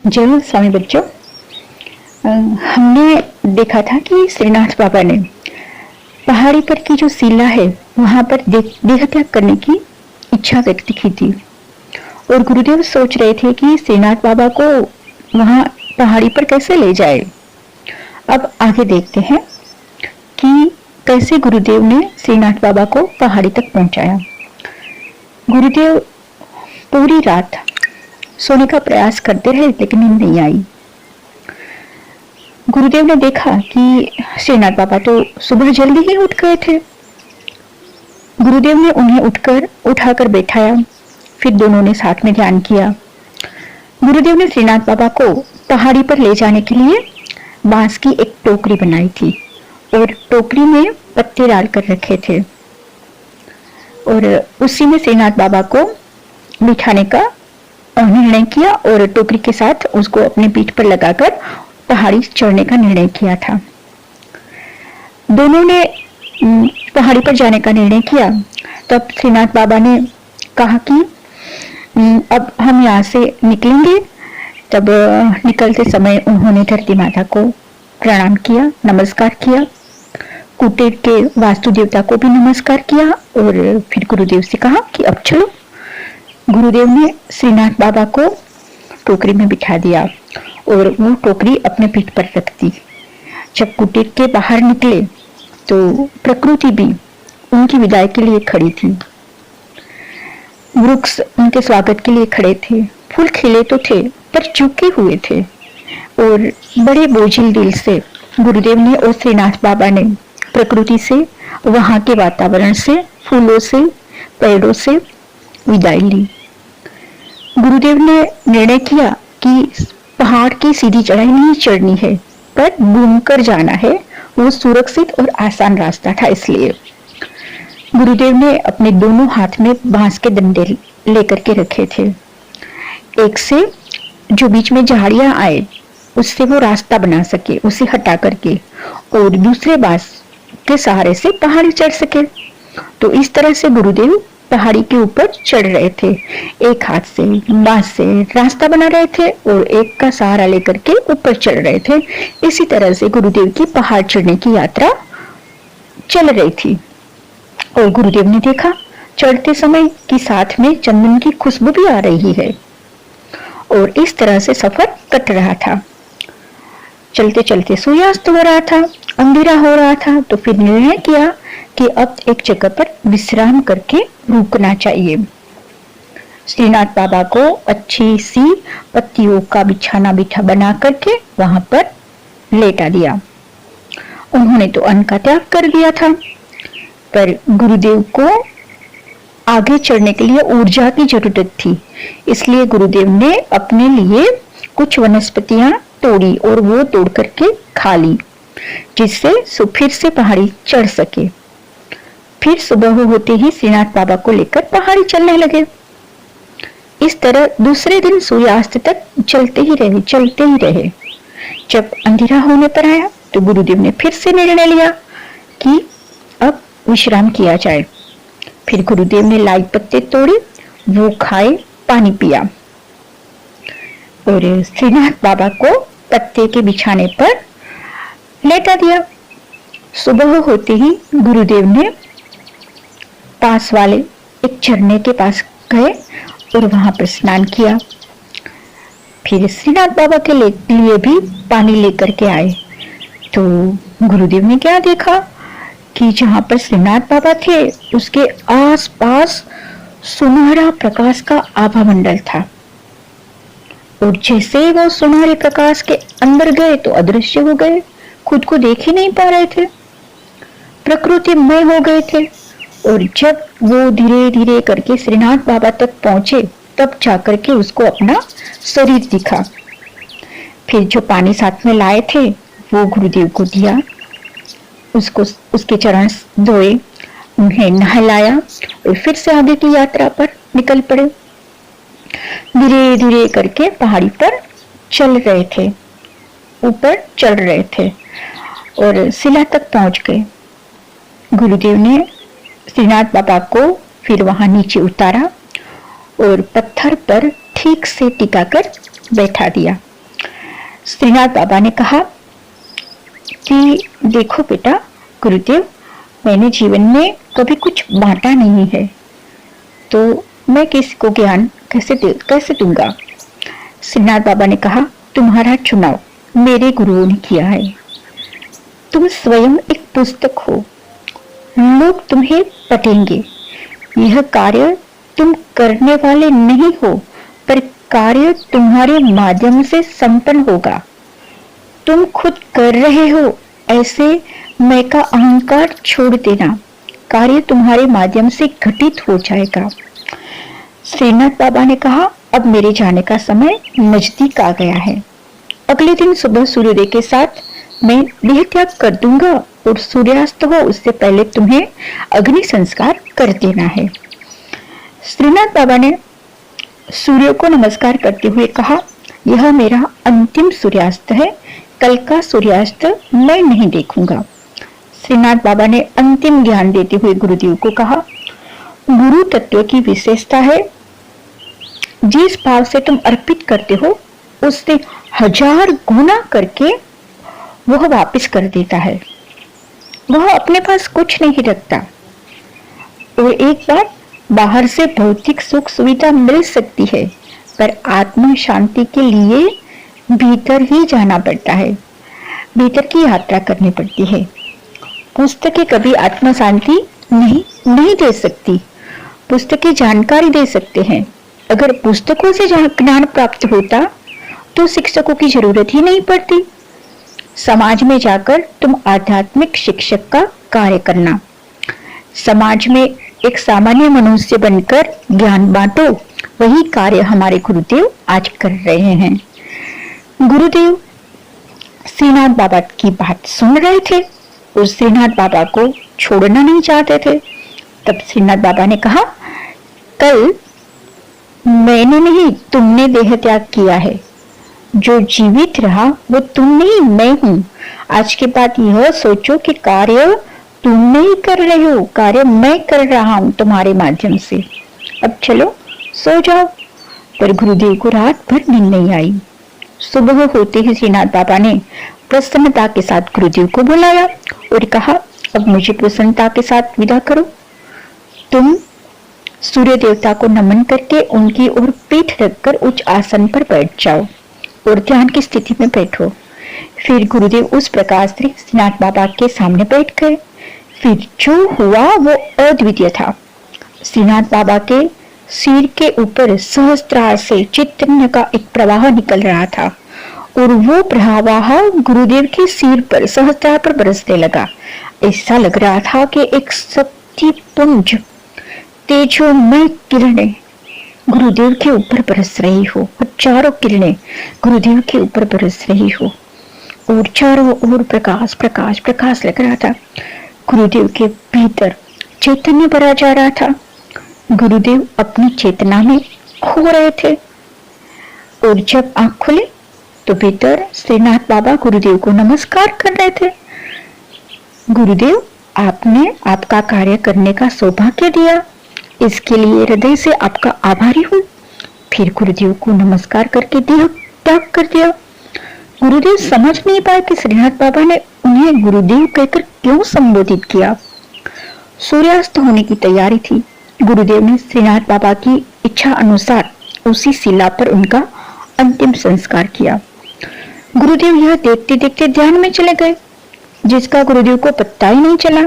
जरूर स्वामी बच्चों, हमने देखा था कि श्रीनाथ बाबा ने पहाड़ी पर की जो शिला है वहां पर देह त्याग करने की इच्छा व्यक्त की थी और गुरुदेव सोच रहे थे कि श्रीनाथ बाबा को वहां पहाड़ी पर कैसे ले जाए। अब आगे देखते हैं कि कैसे गुरुदेव ने श्रीनाथ बाबा को पहाड़ी तक पहुंचाया। गुरुदेव पूरी रात सोने का प्रयास करते रहे लेकिन नींद नहीं आई। गुरुदेव ने देखा कि श्रीनाथ बाबा तो सुबह जल्दी ही उठ गए थे। गुरुदेव ने उन्हें उठाकर बैठाया, फिर दोनों ने साथ में ध्यान किया। गुरुदेव ने श्रीनाथ बाबा को पहाड़ी पर ले जाने के लिए बांस की एक टोकरी बनाई थी और टोकरी में पत्ते डालकर रखे थे और उसी में श्रीनाथ बाबा को बिठाने का निर्णय किया और टोकरी के साथ उसको अपने पीठ पर लगाकर पहाड़ी चढ़ने का निर्णय किया था। दोनों ने पहाड़ी पर जाने का निर्णय किया। तब श्रीनाथ बाबा ने कहा कि अब हम यहाँ से निकलेंगे। तब निकलते समय उन्होंने धरती माता को प्रणाम किया, नमस्कार किया, कुटीर के वास्तु देवता को भी नमस्कार किया और फिर गुरुदेव से कहा कि अब चलो। गुरुदेव ने श्रीनाथ बाबा को टोकरी में बिठा दिया और वो टोकरी अपने पीठ पर रख दी। जब कुटीर के बाहर निकले तो प्रकृति भी उनकी विदाई के लिए खड़ी थी। वृक्ष उनके स्वागत के लिए खड़े थे। फूल खिले तो थे पर झुके हुए थे और बड़े बोझिल दिल से गुरुदेव ने और श्रीनाथ बाबा ने प्रकृति से, वहां के वातावरण से, फूलों से, पेड़ों से विदाई ली। गुरुदेव ने निर्णय किया कि पहाड़ की सीधी चढ़ाई नहीं चढ़नी है पर घूमकर जाना है। वो सुरक्षित और आसान रास्ता था, इसलिए गुरुदेव ने अपने दोनों हाथ में बांस के डंडे लेकर के रखे थे। एक से जो बीच में झाड़ियां आए उससे वो रास्ता बना सके, उसे हटा करके, और दूसरे बांस के सहारे से पहाड़ी चढ़ सके। तो इस तरह से गुरुदेव पहाड़ी के ऊपर चढ़ रहे थे। एक हाथ से बांस से रास्ता बना रहे थे और एक का सहारा लेकर के ऊपर चढ़ रहे थे। इसी तरह से गुरुदेव की पहाड़ चढ़ने की यात्रा चल रही थी और गुरुदेव ने देखा चढ़ते समय कि साथ में चंदन की खुशबू भी आ रही है और इस तरह से सफर कट रहा था। चलते चलते सूर्यास्त हो रहा था, अंधेरा हो रहा था। तो फिर निर्णय किया कि अब एक जगह पर विश्राम करके रुकना चाहिए। श्रीनाथ बाबा को अच्छी सी पत्तियों का बिछाना बना करके वहां पर लेटा दिया। उन्होंने तो अन्न का त्याग कर दिया था, पर गुरुदेव को आगे चढ़ने के लिए ऊर्जा की जरूरत थी। इसलिए गुरुदेव ने अपने लिए कुछ वनस्पतियां तोड़ी और वो तोड़ करके खा ली, जिससे फिर से पहाड़ी चढ़ सके। फिर सुबह होते ही श्रीनाथ बाबा को लेकर पहाड़ी चलने लगे। इस तरह दूसरे दिन सूर्यास्त तक चलते ही रहे। जब अंधेरा होने पर आया तो गुरुदेव ने फिर से निर्णय लिया कि अब विश्राम किया जाए। फिर गुरुदेव ने लाई पत्ते तोड़े, वो खाए, पानी पिया और श्रीनाथ बाबा को पत्ते के बिछाने पर लेटा दिया। सुबह होते ही गुरुदेव ने पास वाले एक झरने के पास गए और वहां पर स्नान किया। फिर श्रीनाथ बाबा के लिए भी पानी लेकर के आए। तो गुरुदेव ने क्या देखा कि जहां पर श्रीनाथ बाबा थे उसके आसपास सुनहरा प्रकाश का आभा मंडल था और जैसे वो सुनहरे प्रकाश के अंदर गए तो अदृश्य हो गए, खुद को देख ही नहीं पा रहे थे, प्रकृतिमय हो गए थे। और जब वो धीरे धीरे करके श्रीनाथ बाबा तक पहुंचे तब जाकर के उसको अपना शरीर दिखा। फिर जो पानी साथ में लाए थे वो गुरुदेव को दिया, उसके चरण धोए, उन्हें नहलाया और फिर से आगे की यात्रा पर निकल पड़े। धीरे धीरे करके पहाड़ी पर चल रहे थे, ऊपर चढ़ रहे थे और शिला तक पहुंच गए। गुरुदेव ने श्रीनाथ बाबा को फिर वहां नीचे उतारा और पत्थर पर ठीक से टिकाकर बैठा दिया। श्रीनाथ बाबा ने कहा कि देखो बेटा गुरुदेव, मैंने जीवन में कभी कुछ बांटा नहीं है, तो मैं किसी को ज्ञान कैसे दूंगा। श्रीनाथ बाबा ने कहा, तुम्हारा चुनाव मेरे गुरुओं ने किया है। तुम स्वयं एक पुस्तक हो, लोग तुम्हें पढ़ेंगे। यह कार्य तुम करने वाले नहीं हो, पर कार्य तुम्हारे माध्यम से संपन्न होगा। तुम खुद कर रहे हो, ऐसे मैं का अहंकार छोड़ देना, कार्य तुम्हारे माध्यम से घटित हो जाएगा। श्रीनाथ बाबा ने कहा, अब मेरे जाने का समय नजदीक आ गया है। अगले दिन सुबह सूर्योदय के साथ मैं देह त्याग कर दूंगा और सूर्यास्त हो उससे पहले तुम्हें अग्नि संस्कार कर देना है। श्रीनाथ बाबा ने सूर्य को नमस्कार करते हुए कहा, यह मेरा अंतिम सूर्यास्त है, कल का सूर्यास्त मैं नहीं देखूंगा। श्रीनाथ बाबा ने अंतिम ज्ञान देते हुए गुरुदेव को कहा, गुरु तत्व की विशेषता है, जिस भाव से तुम अर्पित करते हो उससे 1000 गुना करके वह वापस कर देता है। वह अपने पास कुछ नहीं रखता। और एक बार बाहर से भौतिक सुख सुविधा मिल सकती है, पर आत्मा शांति के लिए भीतर ही जाना पड़ता है, भीतर की यात्रा करनी पड़ती है। पुस्तकें कभी आत्मा शांति नहीं दे सकती। पुस्तकें जानकारी दे सकते हैं। अगर पुस्तकों से ज्ञान प्राप्त होता तो शिक्षकों की जरूरत ही नहीं पड़ती। समाज में जाकर तुम आध्यात्मिक शिक्षक का कार्य करना। समाज में एक सामान्य मनुष्य बनकर ज्ञान बांटो, वही कार्य हमारे गुरुदेव आज कर रहे हैं। गुरुदेव श्रीनाथ बाबा की बात सुन रहे थे और श्रीनाथ बाबा को छोड़ना नहीं चाहते थे। तब श्रीनाथ बाबा ने कहा, कल मैंने नहीं, तुमने देह त्याग किया है। जो जीवित रहा वो तुम नहीं, मैं हूं। आज के बाद यह सोचो कि कार्य तुम नहीं कर रहे हो, कार्य मैं कर रहा हूं तुम्हारे माध्यम से। अब चलो सो जाओ। पर गुरुदेव को रात भर नींद नहीं आई। सुबह होते ही श्रीनाथ बाबा ने प्रसन्नता के साथ गुरुदेव को बुलाया और कहा, अब मुझे प्रसन्नता के साथ विदा करो। तुम सूर्य देवता को नमन करके उनकी ओर पीठ रखकर उच्च आसन पर बैठ जाओ और ध्यान की स्थिति में बैठो। फिर गुरुदेव उस प्रकार से श्रीनाथ बाबा के सामने बैठ गए। फिर जो हुआ वो अद्वितीय था। श्रीनाथ बाबा के सिर के ऊपर सहस्त्रार से चैतन्य का एक प्रवाह निकल रहा था और वो प्रवाह गुरुदेव के सिर पर सहस्त्रार पर बरसने लगा। ऐसा लग रहा था कि एक शक्ति पुंज तेजोमय किरणें गुरुदेव के ऊपर बरस रही हो, चारों किरणें गुरुदेव के ऊपर बरस रही हो और चारों ओर प्रकाश प्रकाश प्रकाश लग रहा था। गुरुदेव के भीतर चैतन्य भरा जा रहा था। गुरुदेव अपनी चेतना में खो रहे थे और जब आंख खुले तो भीतर श्रीनाथ बाबा गुरुदेव को नमस्कार कर रहे थे। गुरुदेव, आपने आपका कार्य करने का सौभाग्य दिया, इसके लिए हृदय से आपका आभारी हूं। फिर गुरुदेव को नमस्कार करके देह त्याग कर दिया। गुरुदेव समझ नहीं पाए कि श्रीनाथ बाबा ने उन्हें गुरुदेव कहकर क्यों संबोधित किया। सूर्यास्त होने की तैयारी थी। गुरुदेव ने श्रीनाथ बाबा की इच्छा अनुसार उसी शिला पर उनका अंतिम संस्कार किया। गुरुदेव यह देखते देखते ध्यान में चले गए, जिसका गुरुदेव को पता ही नहीं चला।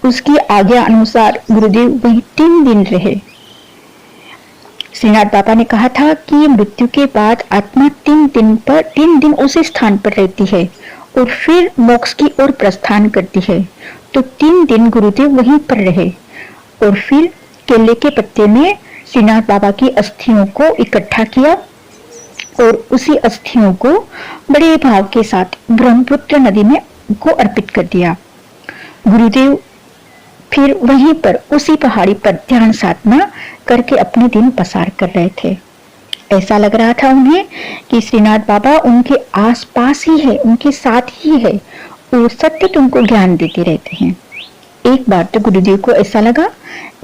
उसकी आज्ञा अनुसार गुरुदेव वहीं 3 दिन रहे। श्रीनाथ बाबा ने कहा था कि मृत्यु के बाद आत्मा 3 दिन उसी स्थान पर रहती है और फिर मोक्ष की ओर प्रस्थान करती है। तो 3 दिन गुरुदेव वहीं पर रहे और फिर केले के पत्ते में श्रीनाथ बाबा की अस्थियों को इकट्ठा किया और उसी अस्थियों को बड़े भाव के साथ ब्रह्मपुत्र नदी में को अर्पित कर दिया। गुरुदेव फिर वहीं पर उसी पहाड़ी पर ध्यान साधना करके अपने दिन पसार कर रहे थे। ऐसा लग रहा था उन्हें कि श्रीनाथ बाबा उनके आसपास ही है, उनके साथ ही है और सतत उनको ज्ञान देते रहते हैं। एक बार तो गुरुदेव को ऐसा लगा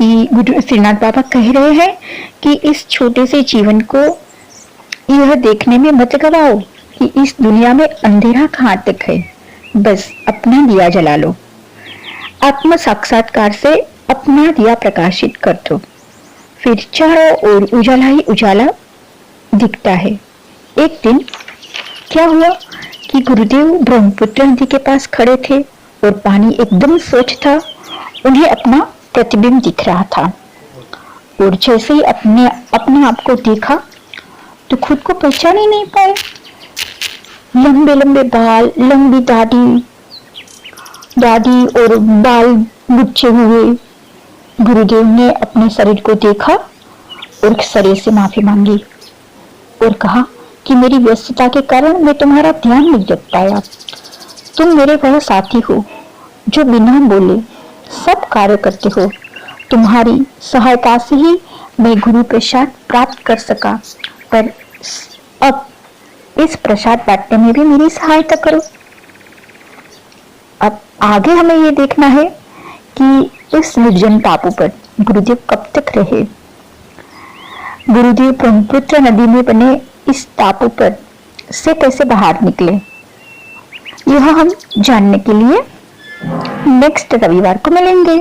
कि श्रीनाथ बाबा कह रहे हैं कि इस छोटे से जीवन को यह देखने में मत गवाओ कि इस दुनिया में अंधेरा कहाँ तक है, बस अपना दिया जला लो। आत्म साक्षात्कार से अपना दिया प्रकाशित कर दो, फिर चारों ओर उजाला ही उजाला दिखता है। एक दिन क्या हुआ कि गुरुदेव ब्रह्मपुत्र नदी के पास खड़े थे और पानी एकदम स्वच्छ था। उन्हें अपना प्रतिबिंब दिख रहा था और जैसे ही अपने आप को देखा तो खुद को पहचान ही नहीं पाए। लंबे लंबे बाल, लंबी दाढ़ी और बाल गुच्छे हुए। गुरुदेव ने अपने शरीर को देखा और शरीर से माफी मांगी और कहा कि मेरी व्यस्तता के कारण मैं तुम्हारा ध्यान नहीं रख पाया। तुम मेरे वह साथी हो जो बिना बोले सब कार्य करते हो। तुम्हारी सहायता से ही मैं गुरु प्रसाद प्राप्त कर सका, पर अब इस प्रसाद बांटने में भी मेरी सहायता करो। अब आगे हमें ये देखना है कि इस निर्जन टापू पर गुरुदेव कब तक रहे। गुरुदेव ब्रह्मपुत्र नदी में बने इस टापू पर से कैसे बाहर निकले, यह हम जानने के लिए नेक्स्ट रविवार को मिलेंगे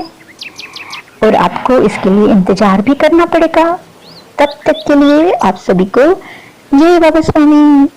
और आपको इसके लिए इंतजार भी करना पड़ेगा। तब तक के लिए आप सभी को जय बाबा स्वामी।